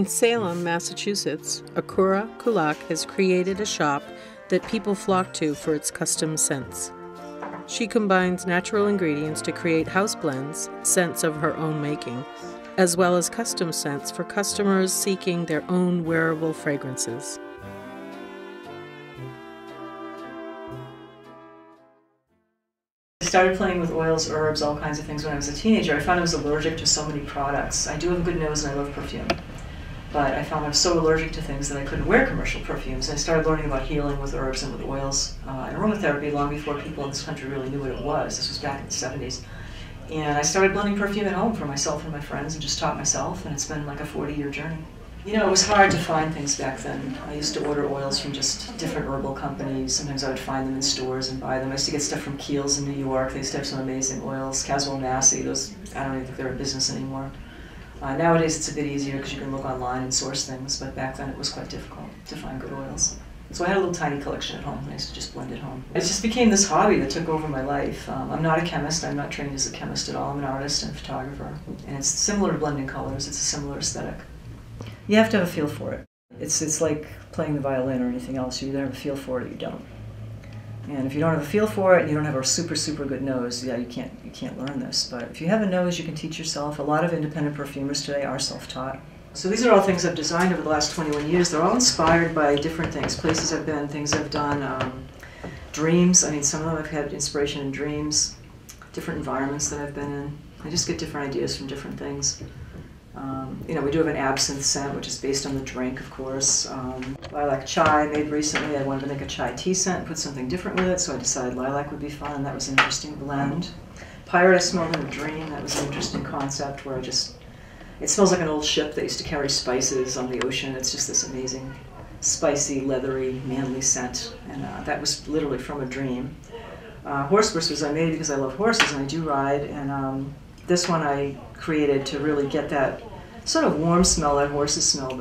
Salem, Massachusetts, Akura Kulak has created a shop that people flock to for its custom scents. She combines natural ingredients to create house blends, scents of her own making, as well as custom scents for customers seeking their own wearable fragrances. I started playing with oils, herbs, all kinds of things when I was a teenager. I found I was allergic to so many products. I do have a good nose and I love perfume, but I found I was so allergic to things that I couldn't wear commercial perfumes. I started learning about healing with herbs and with oils and aromatherapy long before people in this country really knew what it was. This was back in the 70s. And I started blending perfume at home for myself and my friends and just taught myself, and it's been like a 40-year journey. You know, it was hard to find things back then. I used to order oils from just different herbal companies. Sometimes I would find them in stores and buy them. I used to get stuff from Kiehl's in New York. They used to have some amazing oils. Caswell Massey, those, I don't even think they're in business anymore. Nowadays it's a bit easier because you can look online and source things, but back then it was quite difficult to find good oils. So I had a little tiny collection at home, and I used to just blend at home. It just became this hobby that took over my life. I'm not a chemist. I'm not trained as a chemist at all. I'm an artist and photographer. And it's similar to blending colors. It's a similar aesthetic. You have to have a feel for it. It's like playing the violin or anything else. You either have a feel for it or you don't. And if you don't have a feel for it and you don't have a super good nose, yeah, you can't learn this. But if you have a nose, you can teach yourself. A lot of independent perfumers today are self-taught. So these are all things I've designed over the last 21 years. They're all inspired by different things, places I've been, things I've done, dreams. I mean, some of them I've had inspiration in dreams, different environments that I've been in. I just get different ideas from different things. You know, we do have an absinthe scent, which is based on the drink, of course. Lilac chai I made recently. I wanted to make a chai tea scent, put something different with it, so I decided lilac would be fun, and that was an interesting blend. Pirate I smelled in a dream. That was an interesting concept where it smells like an old ship that used to carry spices on the ocean. It's just this amazing, spicy, leathery, manly scent, and that was literally from a dream. Horse whispers I made because I love horses and I do ride, and this one I created to really get that sort of warm smell that horses smell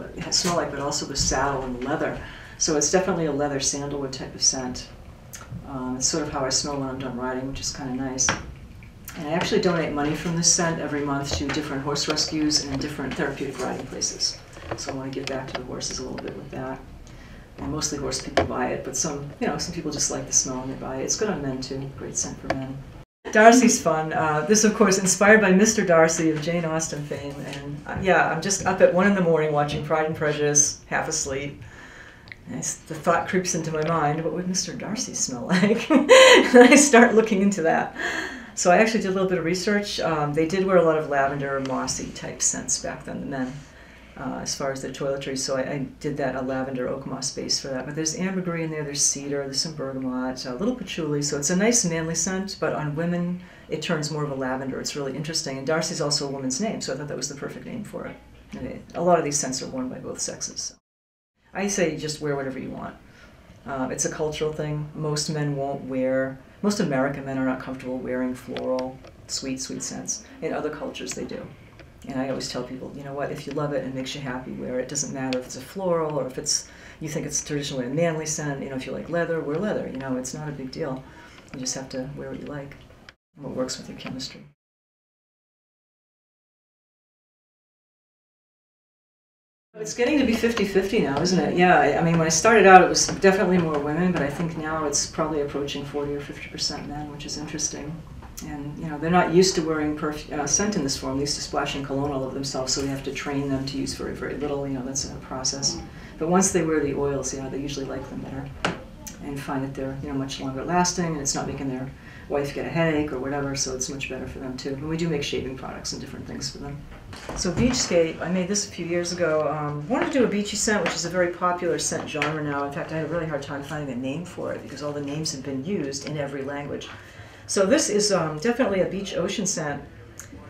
like, but also the saddle and the leather. So it's definitely a leather sandalwood type of scent. It's sort of how I smell when I'm done riding, which is kind of nice. And I actually donate money from this scent every month to different horse rescues and different therapeutic riding places. So I want to give back to the horses a little bit with that. And mostly horse people buy it, but some people just like the smell and they buy it. It's good on men too, great scent for men. Darcy's fun. This, of course, inspired by Mr. Darcy of Jane Austen fame. And yeah, I'm just up at 1 in the morning watching Pride and Prejudice, half asleep. And the thought creeps into my mind, what would Mr. Darcy smell like? And I start looking into that. So I actually did a little bit of research. They did wear a lot of lavender, mossy type scents back then, the men, as far as their toiletries. So I did that, a lavender oak moss base for that. But there's ambergris in there, there's cedar, there's some bergamot, a little patchouli. So it's a nice manly scent, but on women it turns more of a lavender. It's really interesting. And Darcy's also a woman's name, so I thought that was the perfect name for it. And a lot of these scents are worn by both sexes. I say just wear whatever you want. It's a cultural thing. Most American men are not comfortable wearing floral, sweet scents. In other cultures, they do. And I always tell people, you know what, if you love it and it makes you happy, wear it. It doesn't matter if it's a floral or if you think it's traditionally a manly scent. You know, if you like leather, wear leather. You know, it's not a big deal. You just have to wear what you like and what works with your chemistry. It's getting to be 50-50 now, isn't it? Yeah, I mean, when I started out, it was definitely more women, but I think now it's probably approaching 40 or 50% men, which is interesting. And, you know, they're not used to wearing scent in this form. They're used to splashing cologne all over themselves, so we have to train them to use very little. You know, that's a process. But once they wear the oils, yeah, they usually like them better and find that they're, you know, much longer lasting, and it's not making their wife get a headache or whatever, so it's much better for them too. And we do make shaving products and different things for them. So Beachscape, I made this a few years ago. Wanted to do a beachy scent, which is a very popular scent genre now. In fact, I had a really hard time finding a name for it because all the names have been used in every language. So this is definitely a beach ocean scent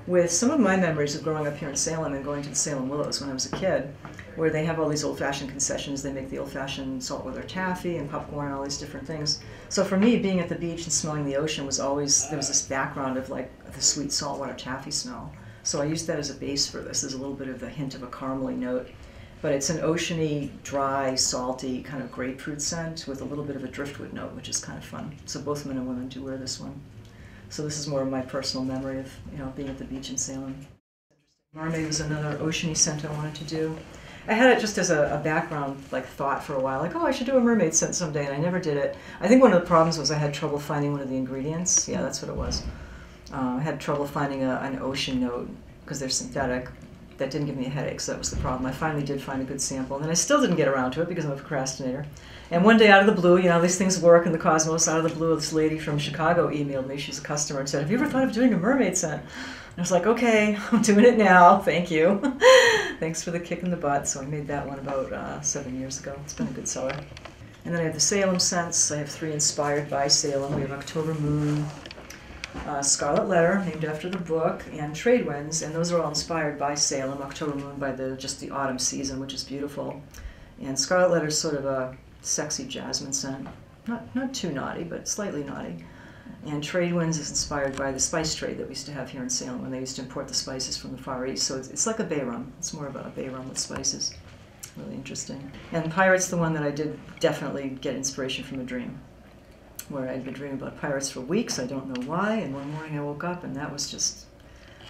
with some of my memories of growing up here in Salem and going to the Salem Willows when I was a kid, where they have all these old-fashioned concessions. They make the old-fashioned saltwater taffy and popcorn and all these different things. So for me, being at the beach and smelling the ocean was always, there was this background of like the sweet saltwater taffy smell. So I used that as a base for this. There's a little bit of the hint of a caramely note. But it's an oceany, dry, salty, kind of grapefruit scent with a little bit of a driftwood note, which is kind of fun. So both men and women do wear this one. So this is more of my personal memory of, you know, being at the beach in Salem. Mermaid was another oceany scent I wanted to do. I had it just as a background like thought for a while, like, oh, I should do a mermaid scent someday, and I never did it. I think one of the problems was I had trouble finding one of the ingredients. Yeah, that's what it was. I had trouble finding an ocean note, because they're synthetic. That didn't give me a headache, so that was the problem. I finally did find a good sample, and then I still didn't get around to it because I'm a procrastinator. And one day out of the blue, you know, these things work in the cosmos, out of the blue, this lady from Chicago emailed me. She's a customer and said, have you ever thought of doing a mermaid scent? And I was like, okay, I'm doing it now, thank you. Thanks for the kick in the butt. So I made that one about 7 years ago. It's been a good seller. And then I have the Salem scents. I have 3 inspired by Salem. We have October Moon, Scarlet Letter, named after the book, and Trade Winds, and those are all inspired by Salem. October Moon by just the autumn season, which is beautiful. And Scarlet Letter is sort of a sexy jasmine scent. Not too naughty, but slightly naughty. And Trade Winds is inspired by the spice trade that we used to have here in Salem when they used to import the spices from the Far East. So it's like a bay rum. It's more of a bay rum with spices. Really interesting. And Pirate's the one that I did definitely get inspiration from a dream, where I'd been dreaming about pirates for weeks. I don't know why. And one morning I woke up and that was just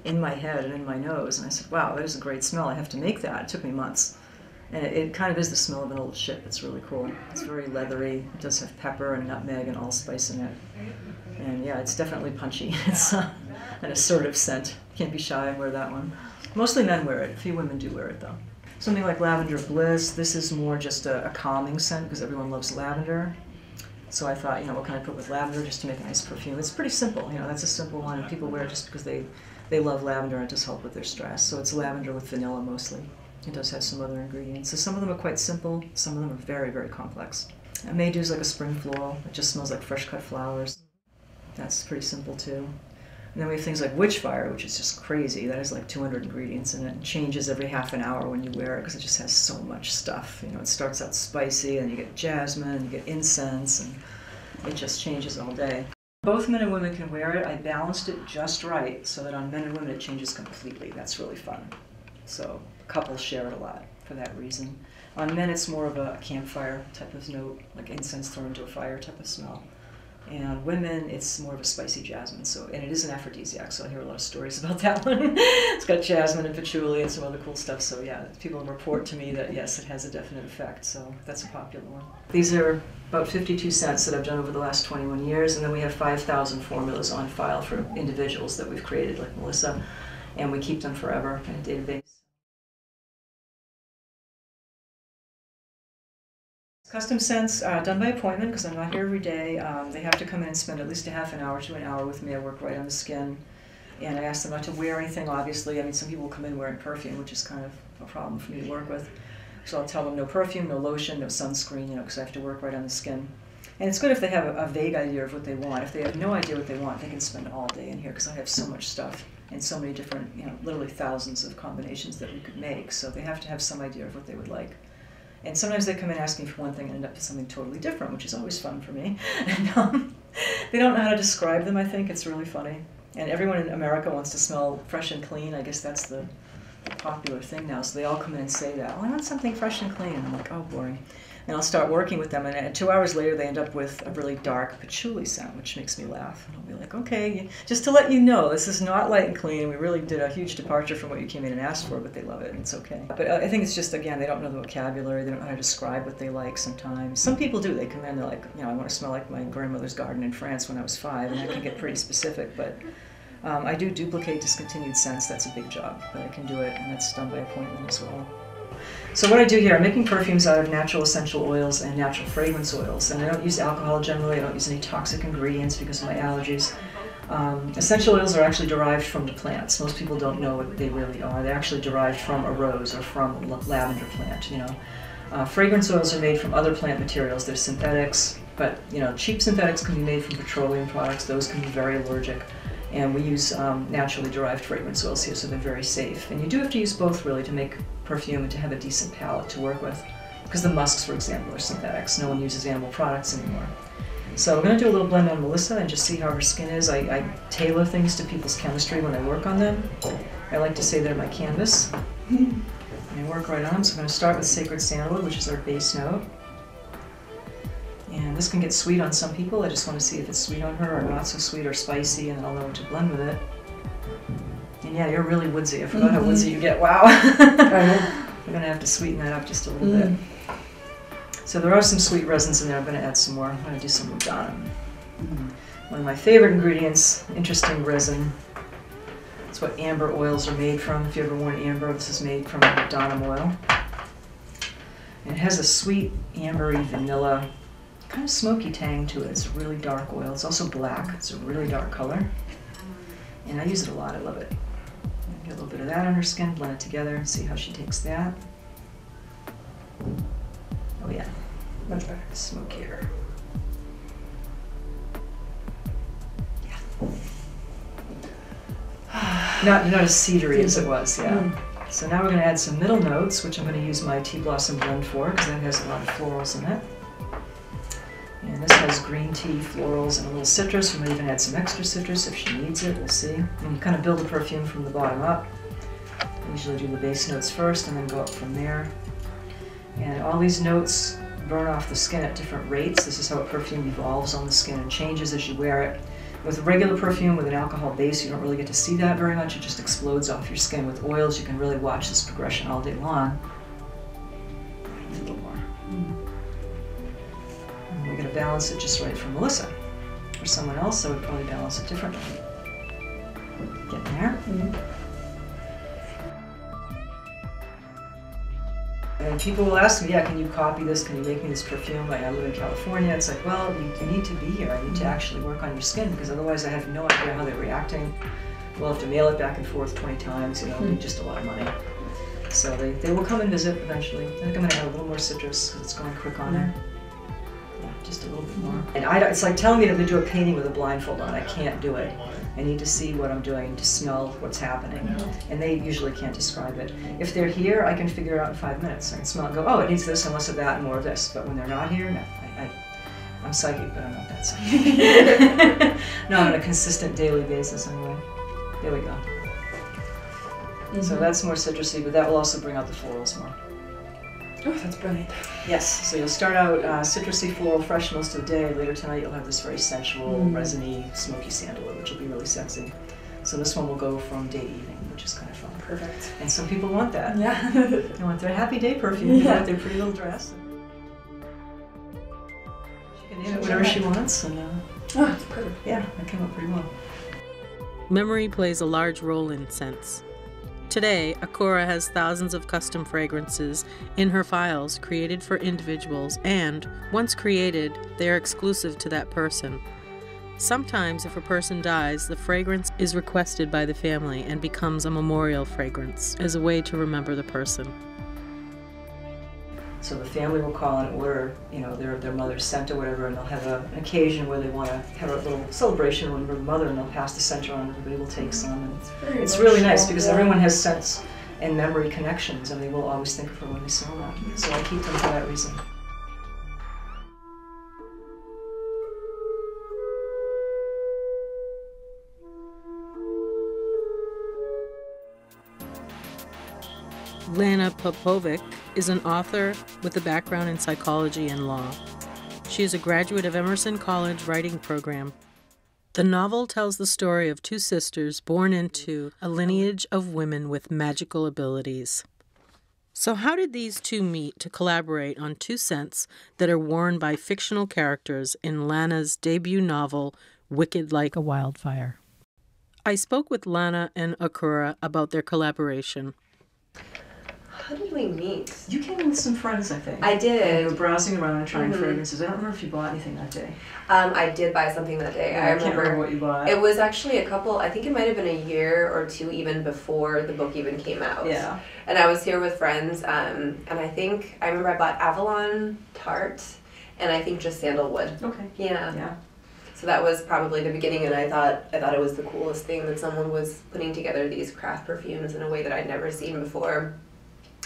in my head and in my nose. And I said, wow, that is a great smell. I have to make that. It took me months. And it kind of is the smell of an old ship. It's really cool. It's very leathery. It does have pepper and nutmeg and allspice in it. And yeah, it's definitely punchy. It's an assertive scent. Can't be shy and wear that one. Mostly men wear it. A few women do wear it though. Something like Lavender Bliss. This is more just a calming scent because everyone loves lavender. So I thought, you know, what can I put with lavender just to make a nice perfume? It's pretty simple. You know, that's a simple one, and people wear it just because they love lavender and it does help with their stress. So it's lavender with vanilla mostly. It does have some other ingredients. So some of them are quite simple. Some of them are very, very complex. Maydew is like a spring floral. It just smells like fresh cut flowers. That's pretty simple too. And then we have things like Witchfire, which is just crazy. That has like 200 ingredients in it. It changes every half an hour when you wear it because it just has so much stuff. You know, it starts out spicy, and you get jasmine, and you get incense, and it just changes all day. Both men and women can wear it. I balanced it just right so that on men and women it changes completely. That's really fun. So couples share it a lot for that reason. On men it's more of a campfire type of note, like incense thrown into a fire type of smell. And women, it's more of a spicy jasmine. And it is an aphrodisiac, so I hear a lot of stories about that one. It's got jasmine and patchouli and some other cool stuff. So yeah, people report to me that yes, it has a definite effect. So that's a popular one. These are about 52 scents that I've done over the last 21 years. And then we have 5,000 formulas on file for individuals that we've created, like Melissa. And we keep them forever in a database. Custom scents done by appointment because I'm not here every day. They have to come in and spend at least a half an hour to an hour with me. I work right on the skin. And I ask them not to wear anything, obviously. I mean, some people will come in wearing perfume, which is kind of a problem for me to work with. So I'll tell them no perfume, no lotion, no sunscreen, you know, because I have to work right on the skin. And it's good if they have a vague idea of what they want. If they have no idea what they want, they can spend all day in here because I have so much stuff and so many different, you know, literally thousands of combinations that we could make. So they have to have some idea of what they would like. And sometimes they come in asking for one thing and end up with something totally different, which is always fun for me. And they don't know how to describe them, I think. It's really funny. And everyone in America wants to smell fresh and clean. I guess that's the popular thing now. So they all come in and say that. Oh, I want something fresh and clean. And I'm like, oh, boring. And I'll start working with them, and 2 hours later they end up with a really dark patchouli scent, which makes me laugh. And I'll be like, okay, just to let you know, this is not light and clean. We really did a huge departure from what you came in and asked for, but they love it, and it's okay. But I think it's just, again, they don't know the vocabulary. They don't know how to describe what they like sometimes. Some people do. They come in, they're like, you know, I want to smell like my grandmother's garden in France when I was 5, and I can get pretty specific, but I do duplicate discontinued scents. That's a big job, but I can do it, and that's done by appointment as well. So what I do here, I'm making perfumes out of natural essential oils and natural fragrance oils, and I don't use alcohol generally. I don't use any toxic ingredients because of my allergies. Essential oils are actually derived from the plants. Most people don't know what they really are. They're actually derived from a rose or from a lavender plant, you know. Fragrance oils are made from other plant materials. They're synthetics, but you know, cheap synthetics can be made from petroleum products. Those can be very allergic. And we use naturally derived fragrance oils here, so they're very safe. And you do have to use both, really, to make perfume and to have a decent palette to work with. Because the musks, for example, are synthetics. No one uses animal products anymore. So we're going to do a little blend on Melissa and just see how her skin is. I tailor things to people's chemistry when I work on them. I like to say they're my canvas. And I work right on them. So I'm going to start with Sacred Sandalwood, which is our base note. And this can get sweet on some people. I just want to see if it's sweet on her or not so sweet or spicy, and then I'll know what to blend with it. And yeah, you're really woodsy. I forgot how woodsy you get. Wow. I'm going to have to sweeten that up just a little bit. So there are some sweet resins in there. I'm going to add some more. I'm going to do some Lugana. One of my favorite ingredients, interesting resin. It's what amber oils are made from. If you ever worn amber, this is made from Lugana oil. And it has a sweet, ambery, vanilla, kind of smoky tang to it. It's a really dark oil. It's also black. It's a really dark color. And I use it a lot. I love it. Get a little bit of that on her skin, blend it together, and see how she takes that. Oh yeah, much better. Smokier. Yeah. Not as cedary as it was, yeah. So now we're going to add some middle notes, which I'm going to use my Tea Blossom blend for, because that has a lot of florals in it. And this has green tea, florals, and a little citrus. We might even add some extra citrus if she needs it, we'll see. And you kind of build the perfume from the bottom up. I usually do the base notes first and then go up from there. And all these notes burn off the skin at different rates. This is how a perfume evolves on the skin and changes as you wear it. With regular perfume with an alcohol base, you don't really get to see that very much. It just explodes off your skin. With oils, you can really watch this progression all day long. A little more. And we're going to balance it just right for Melissa. For someone else, I would probably balance it differently. Getting there. And people will ask me, yeah, can you copy this? Can you make me this perfume? Like, I live in California. It's like, well, you need to be here. I need to actually work on your skin, because otherwise I have no idea how they're reacting. We'll have to mail it back and forth 20 times, you know, it'll be just a lot of money. So they will come and visit eventually. I think I'm going to add a little more citrus because it's going quick on her. Yeah, just a little bit more. And it's like telling me to do a painting with a blindfold on. I can't do it. I need to see what I'm doing, to smell what's happening. And they usually can't describe it. If they're here, I can figure it out in 5 minutes. I can smell it and go, oh, it needs this and less of that and more of this. But when they're not here, no. I'm psychic, but I'm not that psychic. No, on a consistent daily basis anyway. There we go. So that's more citrusy, but that will also bring out the florals more. Oh, that's brilliant. Yes, so you'll start out citrusy, floral, fresh most of the day. Later tonight you'll have this very sensual, resiny, smoky sandalwood, which will be really sexy. So this one will go from day to evening, which is kind of fun. Perfect. And some people want that. Yeah. They want their happy day perfume. They want their pretty little dress. She can name it whatever she wants. And, oh, it's perfect. Yeah, that came out pretty well. Memory plays a large role in scents. Today, Akura has thousands of custom fragrances in her files created for individuals, and, once created, they are exclusive to that person. Sometimes, if a person dies, the fragrance is requested by the family and becomes a memorial fragrance as a way to remember the person. So the family will call and order, you know, their mother's scent or whatever, and they'll have an occasion where they want to have a little celebration with their mother, and they'll pass the scent around, and everybody will take some. And it's really nice because everyone has scents and memory connections, and they will always think of her when they smell that. So I keep them for that reason. Lana Popovic is an author with a background in psychology and law. She is a graduate of Emerson College writing program. The novel tells the story of two sisters born into a lineage of women with magical abilities. So how did these two meet to collaborate on two scents that are worn by fictional characters in Lana's debut novel, Wicked Like a Wildfire? I spoke with Lana and Akura about their collaboration. How did we meet? You came in with some friends, I think. I did. And you were browsing around and trying fragrances. I don't remember if you bought anything that day. I did buy something that day. Yeah, I can't remember what you bought. It was actually a couple, I think it might have been a year or two even before the book even came out. Yeah. And I was here with friends, and I remember I bought Avalon Tarte, and I think just Sandalwood. Okay. Yeah. Yeah. So that was probably the beginning, and I thought it was the coolest thing that someone was putting together these craft perfumes in a way that I'd never seen before.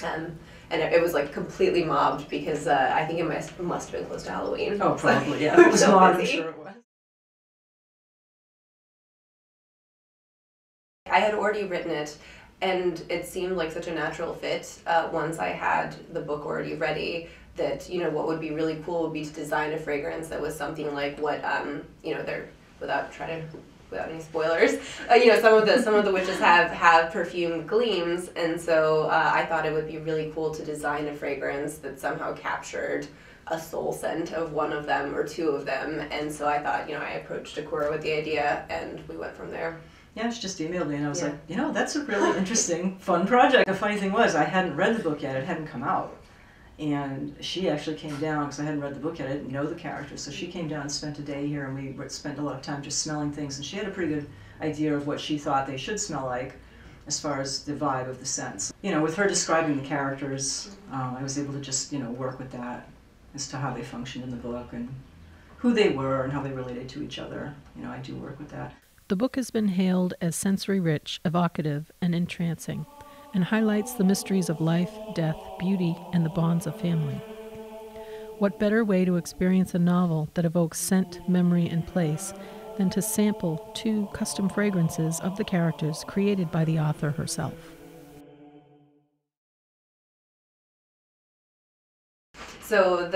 And it was like completely mobbed because I think it must have been close to Halloween. Oh, probably, yeah. It was so mobbed, I'm busy. sure it was. I had already written it, and it seemed like such a natural fit once I had the book already ready, that, you know, what would be really cool would be to design a fragrance that was something like what, you know, without trying to without any spoilers, some of the witches have perfume gleams, and so I thought it would be really cool to design a fragrance that somehow captured a soul scent of one of them or two of them, and so I thought, I approached Akura with the idea, and we went from there. Yeah, she just emailed me, and I was like, that's a really interesting, fun project. The funny thing was, I hadn't read the book yet; it hadn't come out. And she actually came down, because I hadn't read the book yet, I didn't know the characters, so she came down and spent a day here, and we spent a lot of time just smelling things, and she had a pretty good idea of what she thought they should smell like, as far as the vibe of the scents. With her describing the characters, I was able to just, work with that, as to how they functioned in the book, and who they were, and how they related to each other. I do work with that. The book has been hailed as sensory-rich, evocative, and entrancing, and highlights the mysteries of life, death, beauty, and the bonds of family. What better way to experience a novel that evokes scent, memory, and place than to sample 2 custom fragrances of the characters created by the author herself? So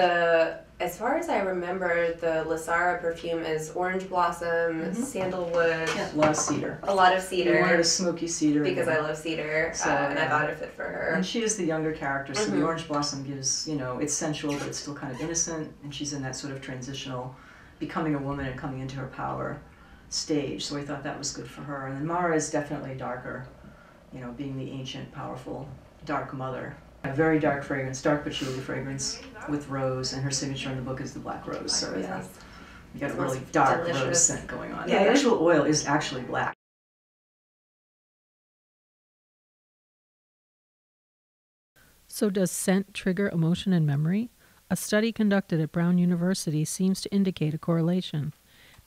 as far as I remember, the Lasara perfume is orange blossom, sandalwood, Yeah, a lot of cedar. a lot of cedar. We wanted a smoky cedar. Because I love cedar, So, and I thought it fit for her. And she is the younger character, so the orange blossom gives, it's sensual, but it's still kind of innocent, and she's in that sort of transitional, becoming a woman and coming into her power stage, so I thought that was good for her. And then Mara is definitely darker, being the ancient, powerful, dark mother. A very dark fragrance, dark patchouli fragrance with rose, and her signature in the book is the black rose, so yeah, you got a really dark rose scent going on. Yeah, the actual oil is actually black. So does scent trigger emotion and memory? A study conducted at Brown University seems to indicate a correlation.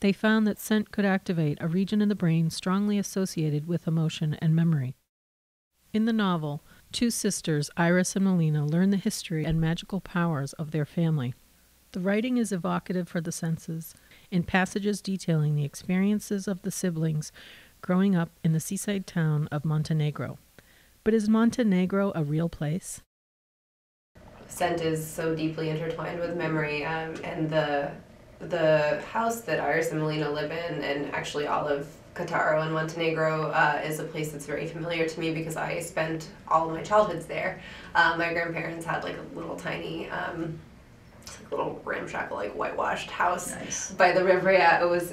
They found that scent could activate a region in the brain strongly associated with emotion and memory. In the novel, 2 sisters, Iris and Melina, learn the history and magical powers of their family. The writing is evocative for the senses, in passages detailing the experiences of the siblings growing up in the seaside town of Montenegro. But is Montenegro a real place? Scent is so deeply intertwined with memory, and the house that Iris and Melina live in, and actually all of Cataro and Montenegro, is a place that's very familiar to me because I spent all of my childhoods there. My grandparents had like a little tiny, little ramshackle, like whitewashed house by the river. Yeah, it was.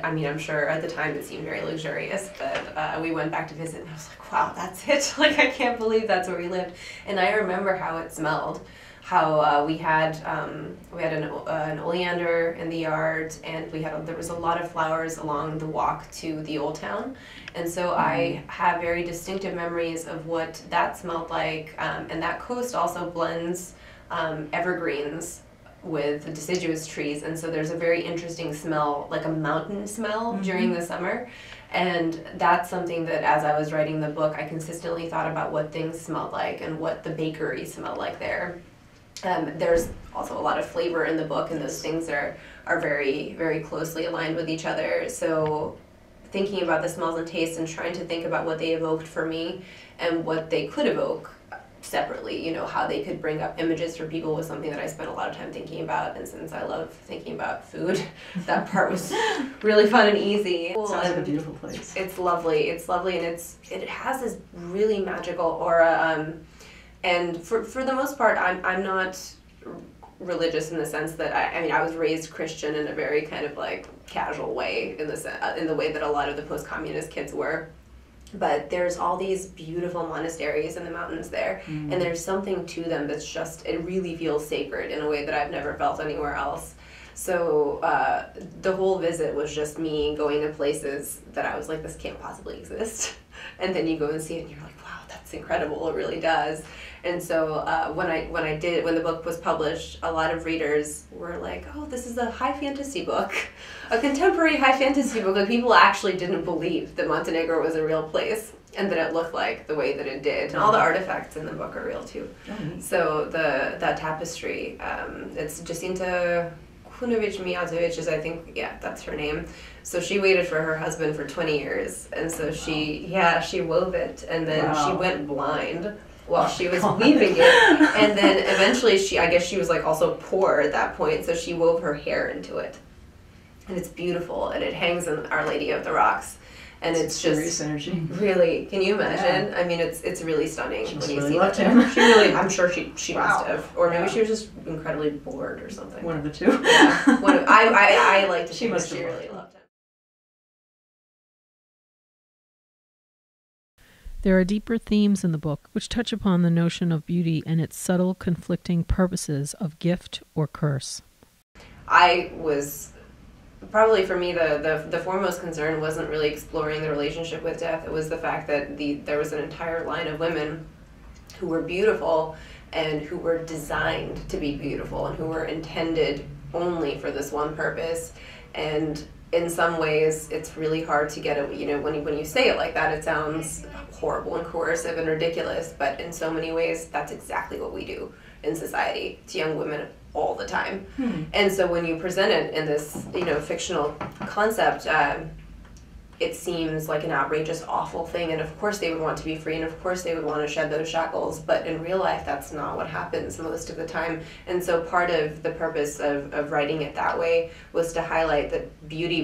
I'm sure at the time it seemed very luxurious, but we went back to visit, and I was like, wow, that's it. Like, I can't believe that's where we lived. And I remember how it smelled. How we had an oleander in the yard, and there was a lot of flowers along the walk to the old town, and so I have very distinctive memories of what that smelled like. And that coast also blends evergreens with deciduous trees, and so there's a very interesting smell, like a mountain smell during the summer. And that's something that, as I was writing the book, I consistently thought about what things smelled like and what the bakery smelled like there. There's also a lot of flavor in the book, and those things are very, very closely aligned with each other. So thinking about the smells and tastes and trying to think about what they evoked for me and what they could evoke separately, how they could bring up images for people was something that I spent a lot of time thinking about. And since I love thinking about food, that part was really fun and easy. It sounds like a beautiful place. It's lovely, and it has this really magical aura. And for the most part, I'm not religious in the sense that I was raised Christian in a very kind of like casual way in the way that a lot of the post-communist kids were. But there's all these beautiful monasteries in the mountains there, and there's something to them that's just, it really feels sacred in a way that I've never felt anywhere else. So the whole visit was just me going to places that I was like, this can't possibly exist. And then you go and see it, and you're like, wow, that's incredible, it really does. And so when the book was published, a lot of readers were like, oh, this is a high fantasy book, a contemporary high fantasy book. Like, people actually didn't believe that Montenegro was a real place and that it looked like the way that it did. And all the artifacts in the book are real too. So that tapestry, it's Jacinta Kunovic Mijatovic is, I think, yeah, that's her name. So she waited for her husband for 20 years. And so she wove it, and then she went blind while she was weaving it. And then eventually I guess she was like also poor at that point, so she wove her hair into it. and it's beautiful, and it hangs in Our Lady of the Rocks. And it's serious just energy. Really, can you imagine? Yeah. I mean, it's really stunning She when you really see loved that. him. She really, I'm sure she Wow. must have, or maybe Yeah. she was just incredibly bored or something. One of the two. Yeah, I like to She think must that she have really loved him. There are deeper themes in the book which touch upon the notion of beauty and its subtle conflicting purposes of gift or curse. Probably for me, the foremost concern wasn't really exploring the relationship with death. It was the fact that there was an entire line of women who were beautiful and who were designed to be beautiful and who were intended only for this one purpose. And in some ways, it's really hard to get it. You know, when you say it like that, it sounds horrible and coercive and ridiculous. But in so many ways, that's exactly what we do in society to young women all the time. And so when you present it in this, fictional concept, it seems like an outrageous, awful thing. And of course they would want to be free, and of course they would want to shed those shackles. But in real life, that's not what happens most of the time. And so part of the purpose of writing it that way was to highlight that beauty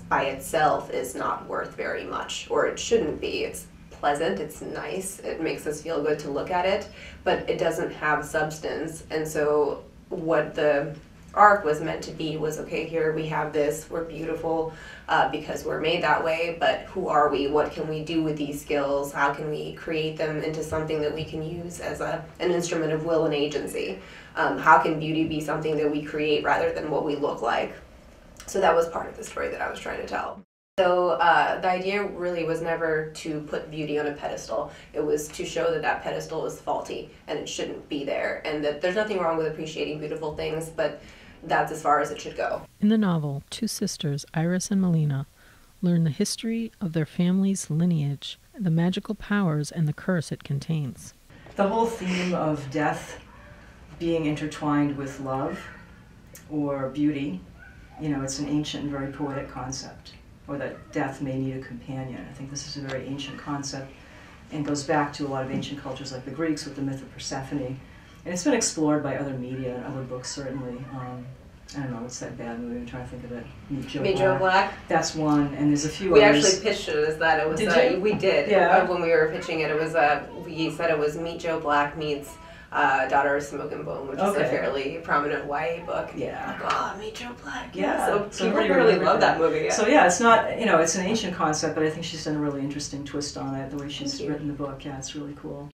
by itself is not worth very much, or it shouldn't be. It's pleasant, it's nice, it makes us feel good to look at it, but it doesn't have substance. And so what the arc was meant to be was, okay, here we have this, we're beautiful because we're made that way, but who are we? What can we do with these skills? How can we create them into something that we can use as an instrument of will and agency? How can beauty be something that we create rather than what we look like? So that was part of the story that I was trying to tell. So the idea really was never to put beauty on a pedestal. It was to show that pedestal is faulty and it shouldn't be there, and that there's nothing wrong with appreciating beautiful things, but that's as far as it should go. In the novel, two sisters, Iris and Melina, learn the history of their family's lineage, the magical powers, and the curse it contains. The whole theme of death being intertwined with love or beauty, it's an ancient and very poetic concept. Or that death may need a companion. I think this is a very ancient concept and goes back to a lot of ancient cultures like the Greeks with the myth of Persephone. And it's been explored by other media and other books, certainly. I don't know, what's that bad movie? I'm trying to think of it. Meet Joe Black. That's one, and there's a few we others. We actually pitched it as that. It was. Did you? We did. Yeah. When we were pitching it, it was. We said it was Meet Joe Black meets Daughter of Smoke and Bone, which is a fairly prominent YA book. Yeah. Like, oh, Meet Joe Black. Yeah. So people really love that movie. Yeah. So yeah, it's not, it's an ancient concept, but I think she's done a really interesting twist on it, the way she's written the book. Yeah, it's really cool.